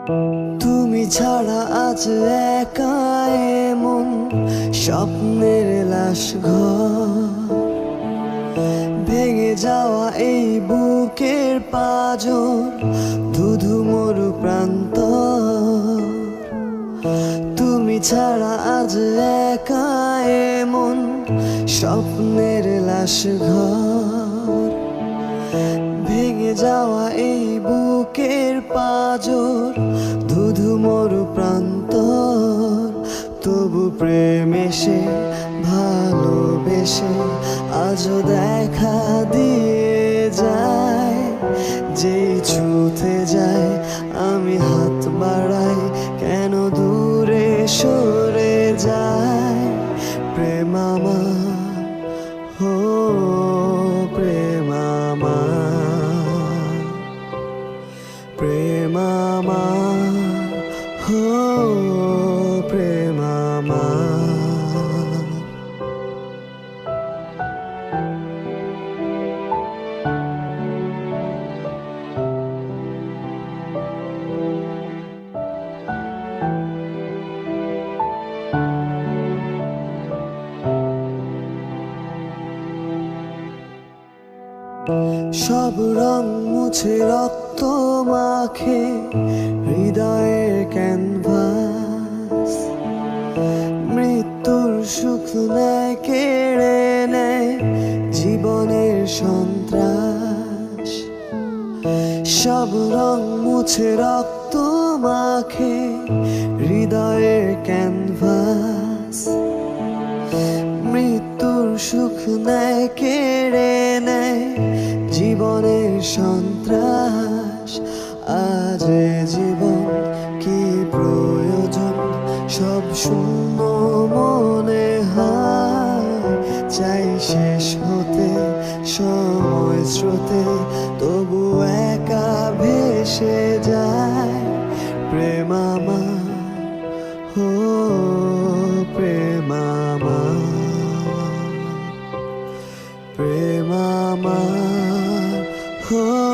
তুমি ছাড়া আজ একা এমন স্বপ্নের লাশ ঘর, ভেঙে যাওয়া এই বুকের পাঁজর, ধুধু মরু প্রান্ত। তুমি ছাড়া আজ একা এমন স্বপ্নের লাশ ঘর, ভেঙে যাওয়া এই বুকের পাঁজর, ধুধু মরু প্রান্তর। তবু প্রেম এসে ভালোবেসে আজও দেখা দিয়ে যায়। যেই ছুঁতে যায় আমি হাত বাড়াই, কেন দূরে সরে যায়। প্রেম আমার, হো প্রেম আমার, প্রেম আমার, হো প্রেম আমার। সব রং মুছে রক্ত মাখে হৃদয়ের ক্যানভাস, মৃত্যুর সুখ নেয় কেড়ে নেয় জীবনের সন্ত্রাস। সব রং মুছে রক্ত মাখে হৃদয়ের ক্যানভাস, মৃত্যুর সুখ নেয় কেড়ে নেয় জীবনের সন্ত্রাস। আজ এ জীবন কি প্রয়োজন, সব শূন্য মনে হয়। চাই শেষ হতে সময় স্রোতে, তবু একা ভেসে যায়। প্রেম আমার, হো প্রেম আমার, প্রেম আমার, হো